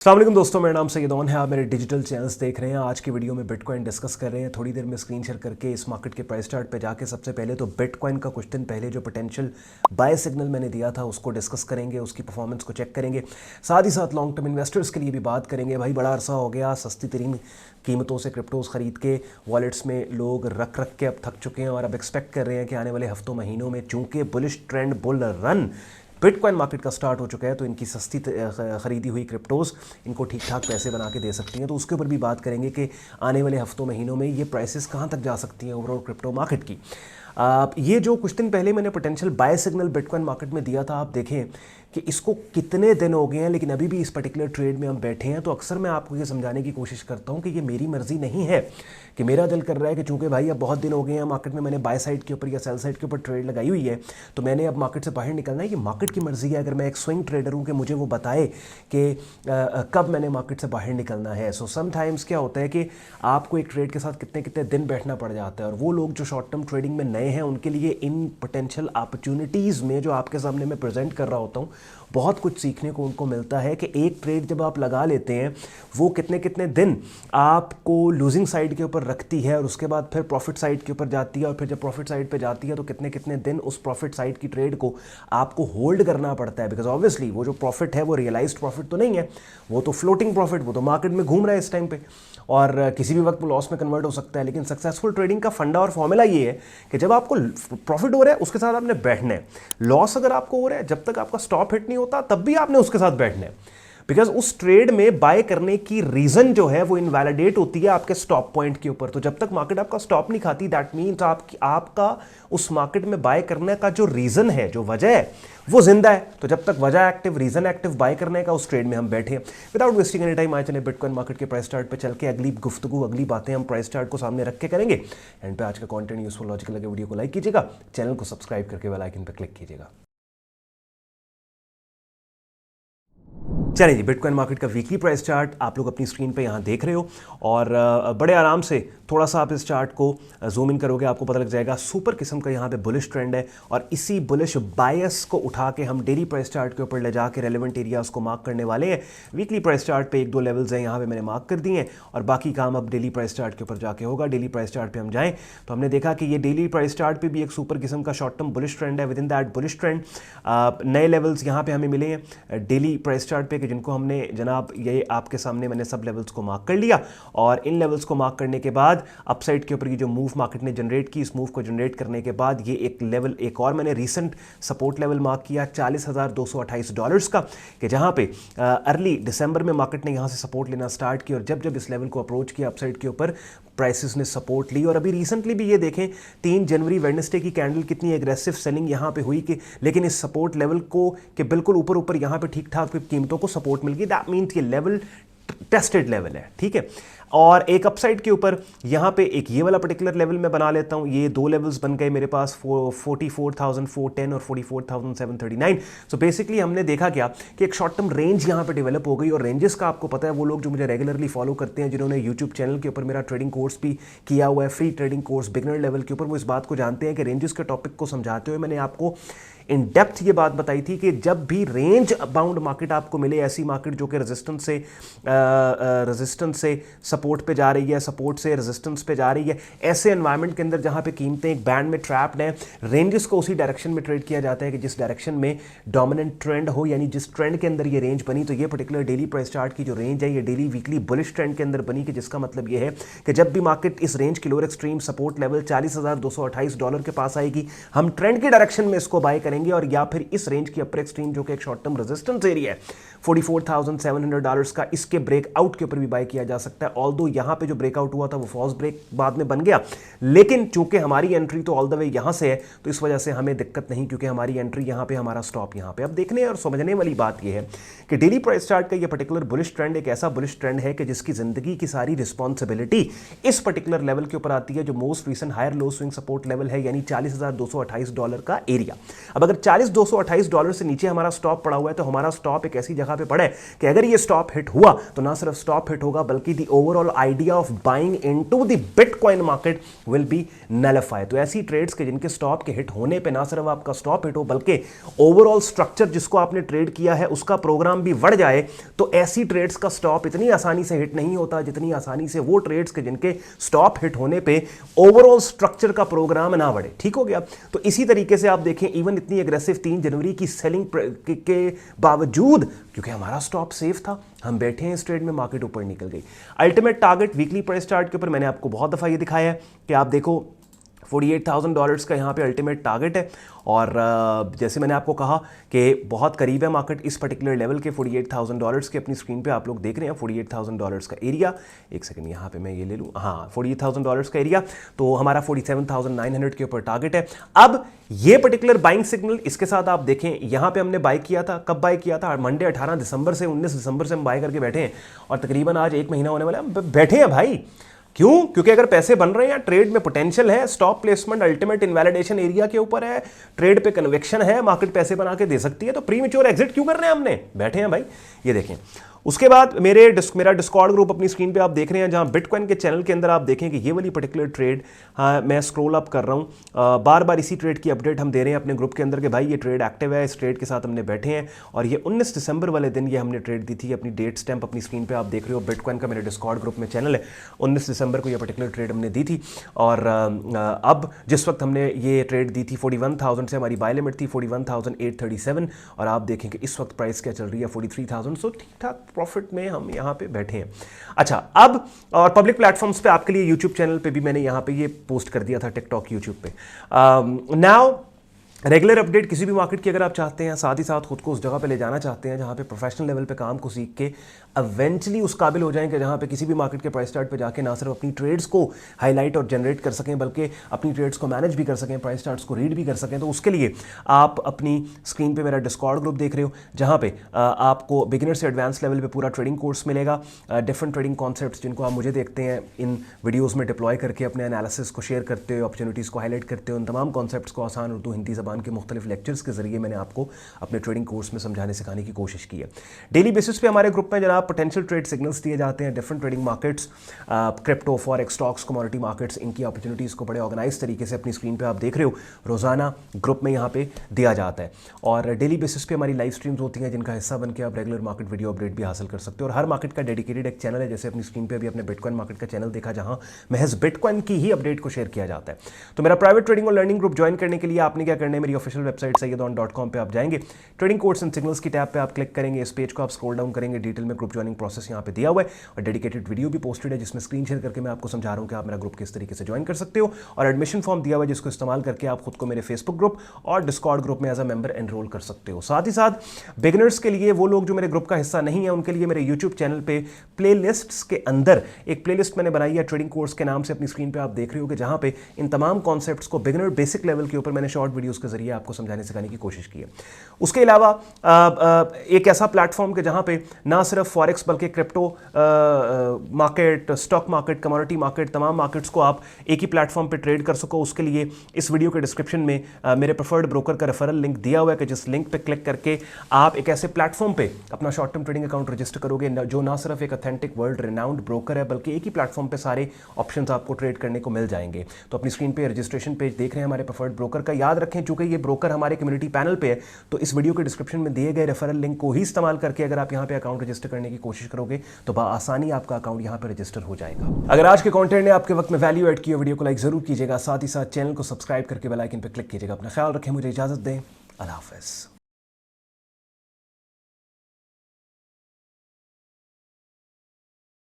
अस्सलाम वालेकुम दोस्तों, मेरा नाम सैयदौन है। आप मेरे डिजिटल चैनल्स देख रहे हैं। आज की वीडियो में बिटकॉइन डिस्कस कर रहे हैं। थोड़ी देर में स्क्रीन शेयर करके इस मार्केट के प्राइस चार्ट पे जाके सबसे पहले तो बिटकॉइन का कुछ दिन पहले जो पोटेंशियल बाय सिग्नल मैंने दिया था उसको डिस्कस करेंगे, उसकी परफॉर्मेंस को चेक करेंगे। साथ ही साथ लॉन्ग टर्म इन्वेस्टर्स के लिए भी बात करेंगे। भाई बड़ा अरसा हो गया सस्ती तरीन कीमतों से क्रिप्टोज खरीद के वॉलेट्स में लोग रख के अब थक चुके हैं और अब एक्सपेक्ट कर रहे हैं कि आने वाले हफ्तों महीनों में चूंकि bullish trend bull run bitcoin market का स्टार्ट हो चुका है तो इनकी सस्ती खरीदी हुई क्रिप्टोज इनको ठीक ठाक पैसे बना के दे सकती हैं। तो उसके ऊपर भी बात करेंगे कि आने वाले हफ्तों महीनों में ये प्राइसेस कहाँ तक जा सकती हैं ओवरऑल क्रिप्टो मार्केट की। ये जो कुछ दिन पहले मैंने potential buy signal bitcoin market में दिया था, आप देखें कि इसको कितने दिन हो गए हैं लेकिन अभी भी इस पर्टिकुलर ट्रेड में हम बैठे हैं। तो अक्सर मैं आपको ये समझाने की कोशिश करता हूँ कि ये मेरी मर्जी नहीं है कि मेरा दिल कर रहा है कि चूंकि भाई अब बहुत दिन हो गए हैं मार्केट में, मैंने बाय साइड के ऊपर या सेल साइड के ऊपर ट्रेड लगाई हुई है तो मैंने अब मार्केट से बाहर निकलना है। ये मार्केट की मर्जी है। अगर मैं एक स्विंग ट्रेडर हूँ कि मुझे वो बताए कि कब मैंने मार्केट से बाहर निकलना है। सो समटाइम्स क्या होता है कि आपको एक ट्रेड के साथ कितने कितने दिन बैठना पड़ जाता है और वो लोग जो शॉर्ट टर्म ट्रेडिंग में नए हैं उनके लिए इन पोटेंशियल अपॉर्चुनिटीज़ में जो आपके सामने मैं प्रेजेंट कर रहा होता हूँ बहुत कुछ सीखने को उनको मिलता है कि एक ट्रेड जब आप लगा लेते हैं वो कितने कितने दिन आपको लूजिंग साइड के ऊपर रखती है और उसके बाद फिर प्रॉफिट साइड के ऊपर जाती है और फिर जब प्रॉफिट साइड पे जाती है तो कितने कितने दिन उस प्रॉफिट साइड की ट्रेड को आपको होल्ड करना पड़ता है। बिकॉज ऑब्वियसली वो जो प्रॉफिट है वो रियलाइज्ड प्रॉफिट तो नहीं है, वो तो फ्लोटिंग प्रॉफिट, वो तो मार्केट में घूम रहा है इस टाइम पे और किसी भी वक्त वो लॉस में कन्वर्ट हो सकता है। लेकिन सक्सेसफुल ट्रेडिंग का फंडा और फॉर्मूला ये है कि जब आपको प्रॉफिट हो रहा है उसके साथ आपने बैठना है, लॉस अगर आपको हो रहा है जब तक आपका स्टॉप हिट नहीं होता तब भी आपने उसके साथ बैठना है। बिकॉज उस ट्रेड में बाय करने की रीजन जो है वो इनवैलिडेट होती है आपके स्टॉप पॉइंट के ऊपर। तो जब तक मार्केट आपका स्टॉप नहीं खाती दैट मीन्स आपका उस मार्केट में बाय करने का जो रीजन है, जो वजह है वो जिंदा है। तो जब तक वजह एक्टिव, रीजन एक्टिव बाय करने का, उस ट्रेड में हम बैठे हैं। विदाउट वेस्टिंग एनी टाइम आए चले बिटकॉइन मार्केट के प्राइस चार्ट पे चल के अगली गुफ्तगू, अगली बातें हम प्राइस चार्ट को सामने रख के करेंगे। एंड पे आज का कंटेंट यूजफुल लॉजिकल लगे वीडियो को लाइक कीजिएगा, चैनल को सब्सक्राइब करके बेल आइकन पर क्लिक कीजिएगा। चलिए जी, बिटकॉइन मार्केट का वीकली प्राइस चार्ट आप लोग अपनी स्क्रीन पे यहाँ देख रहे हो और बड़े आराम से थोड़ा सा आप इस चार्ट को जूम इन करोगे आपको पता लग जाएगा सुपर किस्म का यहाँ पे बुलिश ट्रेंड है और इसी बुलिश बायस को उठा के हम डेली प्राइस चार्ट के ऊपर ले जाके रेलेवेंट एरियाज को मार्क करने वाले हैं। वीकली प्राइस चार्ट पे एक दो लेवल्स हैं यहाँ पे मैंने मार्क कर दिए हैं और बाकी काम अब डेली प्राइस चार्ट के ऊपर जाके होगा। डेली प्राइस चार्ट पे हम जाएँ तो हमने देखा कि ये डेली प्राइस चार्ट पे भी एक सुपर किस्म का शॉर्ट टर्म बुलिश ट्रेंड है। With in that bullish trend नए लेवल्स यहाँ पे हमें मिले हैं डेली प्राइस चार्ट पे, जिनको हमने जनाब ये आपके सामने मैंने सब लेवल्स को मार्क कर लिया और इन लेवल्स को मार्क करने के बाद अपसाइड के ऊपर की जो मूव मार्केट ने जनरेट की, इस मूव को जनरेट करने के बाद ये एक लेवल, एक और मैंने रीसेंट सपोर्ट लेवल मार्क किया $40,228 का, कि जहां पे अर्ली दिसंबर में मार्केट ने यहां से सपोर्ट लेना स्टार्ट किया और जब जब इस लेवल को अप्रोच किया अपसाइड के ऊपर प्राइसेस ने सपोर्ट ली। और अभी रिसेंटली भी ये देखें 3 जनवरी वेडनेसडे की कैंडल कितनी एग्रेसिव सेलिंग यहाँ पे हुई कि लेकिन इस सपोर्ट लेवल को के बिल्कुल ऊपर ऊपर यहाँ पे ठीक ठाक कीमतों को सपोर्ट मिल गई। दैट मीन्स ये लेवल टेस्टेड लेवल है, ठीक है। और एक अपसाइड के ऊपर यहाँ पे एक ये वाला पर्टिकुलर लेवल मैं बना लेता हूँ। ये दो लेवल्स बन गए मेरे पास 44,410 और 44,739। सो बेसिकली हमने देखा क्या कि एक शॉर्ट टर्म रेंज यहाँ पे डेवलप हो गई और रेंजेस का आपको पता है, वो लोग जो मुझे रेगुलरली फॉलो करते हैं, जिन्होंने यूट्यूब चैनल के ऊपर मेरा ट्रेडिंग कोर्स भी किया हुआ है, free trading course beginner level के ऊपर, वो इस बात को जानते हैं कि रेंजेस के टॉपिक को समझाते हुए मैंने आपको इन डेप्थ ये बात बताई थी कि जब भी रेंज बाउंड मार्केट आपको मिले, ऐसी मार्केट जो कि रेजिस्टेंस से सपोर्ट पे जा रही है, सपोर्ट से रेजिस्टेंस पे जा रही है, ऐसे एनवायरनमेंट के अंदर जहां पे कीमतें एक बैंड में ट्रैप्ड हैं, रेंजेस को उसी डायरेक्शन में ट्रेड किया जाता है कि जिस डायरेक्शन में डोमिनेंट ट्रेंड हो, यानी जिस ट्रेंड के अंदर ये रेंज बनी। तो ये पर्टिकुलर डेली प्राइस चार्ट की जो रेंज है ये डेली वीकली बुलिश ट्रेंड के अंदर बनी, कि जिसका मतलब ये है कि जब भी मार्केट इस रेंज की लोअर एक्सट्रीम सपोर्ट लेवल $40,228 के पास आएगी, हम ट्रेंड की डायरेक्शन में इसको बाय करेंगे और या फिर इस रेंज की अपर एक्सट्रीम जो कि एक शॉर्ट टर्म रेजिस्टेंस एरिया है $44,700 का, इसके ब्रेकआउट के ऊपर भी बाय किया जा सकता है। ऑल्दो यहां पे जो ब्रेकआउट हुआ था वो फॉल्स ब्रेक बाद में बन गया, लेकिन चूंकि हमारी एंट्री तो ऑल द वे यहां से है तो इस वजह से हमें दिक्कत नहीं, क्योंकि हमारी एंट्री यहां पे, हमारा स्टॉप यहां पे। अब देखने और समझने वाली बात यह है कि डेली प्राइस चार्ट का ये पर्टिकुलर बुलिश ट्रेंड एक ऐसा बुलिश ट्रेंड है कि जिसकी जिंदगी की सारी रिस्पॉन्सिबिलिटी इस पर्टिकुलर लेवल के ऊपर आती है, जो most recent higher low swing support level है, यानी $40,228 का एरिया। अब अगर $40,228 से नीचे हमारा स्टॉप पड़ा हुआ है तो हमारा स्टॉप एक ऐसी जगह जगह पे पढ़ा है कि अगर ये स्टॉप हिट हुआ तो ना सिर्फ स्टॉप हिट होगा बल्कि the overall idea of buying into the bitcoin market will be nullify. तो ऐसी ट्रेड्स के जिनके स्टॉप के हिट होने पे ना सिर्फ आपका स्टॉप हिट हो बल्कि ओवरऑल स्ट्रक्चर जिसको आपने ट्रेड किया है उसका प्रोग्राम भी बढ़ जाए, तो ऐसी ट्रेड्स का स्टॉप इतनी आसानी से हिट नहीं होता जितनी आसानी से वो ट्रेड्स के जिनके स्टॉप हिट होने पे ओवरऑल स्ट्रक्चर का प्रोग्राम ना बढ़े। ठीक हो गया। तो इसी तरीके से आप देखें इवन इतनी एग्रेसिव 3 जनवरी की सेलिंग के बावजूद, क्योंकि हमारा स्टॉप सेफ था, हम बैठे हैं इस ट्रेड में, मार्केट ऊपर निकल गई। Ultimate target weekly price chart के ऊपर मैंने आपको बहुत दफा ये दिखाया है कि आप देखो $48,000 का यहाँ पे अल्टीमेट टारगेट है और जैसे मैंने आपको कहा कि बहुत करीब है मार्केट इस पर्टिकुलर लेवल के $48,000 के। अपनी स्क्रीन पे आप लोग देख रहे हैं $48,000 का एरिया। एक सेकंड यहाँ पे मैं ये ले लूँ, हाँ $48,000 का एरिया, तो हमारा 47,900 के ऊपर टारगेट है। अब ये पर्टिकुलर बाइंग सिग्नल, इसके साथ आप देखें यहाँ पे हमने बाय किया था, कब बाय किया था? मंडे 18 दिसंबर से 19 दिसंबर से हम बाय करके बैठे हैं और तकरीबन आज 1 महीना होने वाला है बैठे हैं भाई। क्यों? क्योंकि अगर पैसे बन रहे हैं, ट्रेड में पोटेंशियल है, stop placement ultimate invalidation area के ऊपर है, ट्रेड पे कन्विक्शन है, मार्केट पैसे बना के दे सकती है, तो प्रीमेच्योर एग्जिट क्यों कर रहे हैं? हमने बैठे हैं भाई। ये देखें। उसके बाद मेरा डिस्कॉर्ड ग्रुप अपनी स्क्रीन पे आप देख रहे हैं, जहां बिटकॉइन के चैनल के अंदर आप देखें कि ये वाली पर्टिकुलर ट्रेड, मैं स्क्रॉल अप कर रहा हूं, बार बार इसी ट्रेड की अपडेट हम दे रहे हैं अपने ग्रुप के अंदर कि भाई ये ट्रेड एक्टिव है, इस ट्रेड के साथ हमने बैठे हैं और ये 19 दिसंबर वाले दिन ये हमने ट्रेड दी थी। अपनी डेट स्टैंप अपनी स्क्रीन पर आप देख रहे हो, बिटकॉइन का मेरे डिस्कॉर्ड ग्रुप में चैनल है, 19 दिसंबर को ये पर्टिकुलर ट्रेड हमने दी थी। और अब जिस वक्त हमने ये ट्रेड दी थी 41,000 से, हमारी बाय लिमिट थी 41,837 और आप देखें कि इस वक्त प्राइस क्या चल रही है 43,000। सो ठीक ठाक प्रॉफिट में हम यहां पे बैठे हैं। अच्छा, अब और पब्लिक प्लेटफॉर्म्स पे आपके लिए यूट्यूब चैनल पे भी मैंने यहां पे ये पोस्ट कर दिया था, टिकटॉक, यूट्यूब पे। नाउ रेगुलर अपडेट किसी भी मार्केट की अगर आप चाहते हैं, साथ ही साथ खुद को उस जगह पे ले जाना चाहते हैं जहां पे प्रोफेशनल लेवल पे काम को सीख के इवेंचुअली उस काबिल हो जाएंगे जहां पे किसी भी मार्केट के प्राइस चार्ट पे जाके ना सिर्फ अपनी ट्रेड्स को हाईलाइट और जनरेट कर सकें बल्कि अपनी ट्रेड्स को मैनेज भी कर सकें, प्राइस चार्ट्स को रीड भी कर सकें, तो उसके लिए आप अपनी स्क्रीन पे मेरा डिस्कॉर्ड ग्रुप देख रहे हो, जहां पे आपको बिगिनर से एडवांस लेवल पे पूरा ट्रेडिंग कोर्स मिलेगा। डिफरेंट ट्रेडिंग कॉन्सेप्ट्स जिनको आप मुझे देखते हैं इन वीडियोज़ में डिप्लॉय करके अपने एनालिसिस को शेयर करते हो, अपॉर्चुनिटीज़ को हाईलाइट करते हो, उन तमाम कॉन्सेप्ट्स को आसान उर्दू हिंदी ज़बान के मुख्तलिफ लेक्चर्स के जरिए मैंने आपको अपने ट्रेडिंग कोर्स में समझाने सिखाने की कोशिश की है। डेली बेसिस पे हमारे ग्रुप में जनाब पोटेंशियल ट्रेड सिग्नल्स दिए जाते हैं, different trading markets, crypto, forex, stocks, commodity markets, इनकी अपॉर्चुनिटीज़ को बड़े ऑर्गेनाइज तरीके से अपनी स्क्रीन पे आप देख रहे हो, रोजाना ग्रुप में यहाँ पे दिया जाता है। और डेली बेसिस पे हमारी लाइव स्ट्रीम्स होती हैं जिनका हिस्सा बन के आप रेगुलर मार्केट वीडियो अपडेट भी हासिल कर सकते हो। और हर मार्केट का डेडिकेटेड एक चैनल है, जैसे अपनी स्क्रीन पे अभी अपने बिटकॉइन मार्केट का चैनल देखा जहां महज बिटकॉइन की ही अपडेट को शेयर किया जाता है। तो मेरा प्राइवेट ट्रेडिंग और लर्निंग ग्रुप ज्वाइन करने के लिए आपने क्या करना है, मेरी ऑफिशियल वेबसाइट sayyedon.com पे आप जाएंगे, ट्रेडिंग कोर्स एंड सिग्नल्स की टैब पे आप क्लिक करेंगे, इस पेज को आप स्क्रॉल डाउन करेंगे, डिटेल में ग्रुप ज्वाइनिंग प्रोसेस यहाँ पे दिया हुआ है और डेडिकेटेड वीडियो भी पोस्टेड है जिसमें स्क्रीन शेयर करके मैं आपको समझा रहा हूँ कि आप मेरा ग्रुप किस तरीके से ज्वाइन कर सकते हो। और एडमिशन फॉर्म दिया हुआ है जिसको इस्तेमाल करके आप खुद को मेरे फेसबुक ग्रुप और डिस्कॉर्ड ग्रुप में एज अ मेंबर एनरोल कर सकते हो। साथ ही साथ बिगिनर्स के लिए, वो लोग जो मेरे ग्रुप का हिस्सा नहीं है, उनके लिए मेरे यूट्यूब चैनल पे प्लेलिस्ट्स के अंदर एक प्लेलिस्ट मैंने बनाई है ट्रेडिंग कोर्स के नाम से, अपनी स्क्रीन पे आप देख रहे हो कि जहां पे इन तमाम कॉन्सेप्ट्स को बिगिनर बेसिक लेवल के ऊपर मैंने शॉर्ट वीडियोस के जरिए आपको समझाने सिखाने की कोशिश की है। उसके अलावा एक ऐसा प्लेटफॉर्म के जहां पे ना सिर्फ फॉरेक्स बल्कि crypto market, stock market, commodity market, तमाम मार्केट्स को आप एक ही प्लेटफॉर्म पे ट्रेड कर सको, उसके लिए इस वीडियो के डिस्क्रिप्शन में मेरे प्रेफर्ड ब्रोकर का रेफरल लिंक दिया हुआ है कि जिस लिंक पे क्लिक करके आप एक ऐसे प्लेटफॉर्म पे अपना short term trading account register करोगे जो ना सिर्फ एक ऑथेंटिक वर्ल्ड रिनाउंड ब्रोकर है बल्कि एक ही प्लेटफॉर्म पे सारे ऑप्शंस आपको ट्रेड करने को मिल जाएंगे। तो अपनी स्क्रीन पे रजिस्ट्रेशन पेज देख रहे हैं हमारे प्रेफर्ड ब्रोकर का, याद रखें चूंकि ये ब्रोकर हमारे कम्युनिटी पैनल पे है तो इस वीडियो के डिस्क्रिप्शन में दिए गए रेफरल लिंक को ही इस्तेमाल करके अगर आप यहाँ पे अकाउंट रजिस्टर करने की कोशिश करोगे तो आसानी आपका अकाउंट यहाँ पे रजिस्टर हो जाएगा। अगर आज के कंटेंट ने आपके वक्त में वैल्यू ऐड की, वीडियो को लाइक जरूर कीजिएगा, साथ ही साथ चैनल को सब्सक्राइब करके बेल आइकन पर क्लिक कीजिएगा। अपना ख्याल रखें, मुझे इजाजत दें, अल्लाह हाफिज़।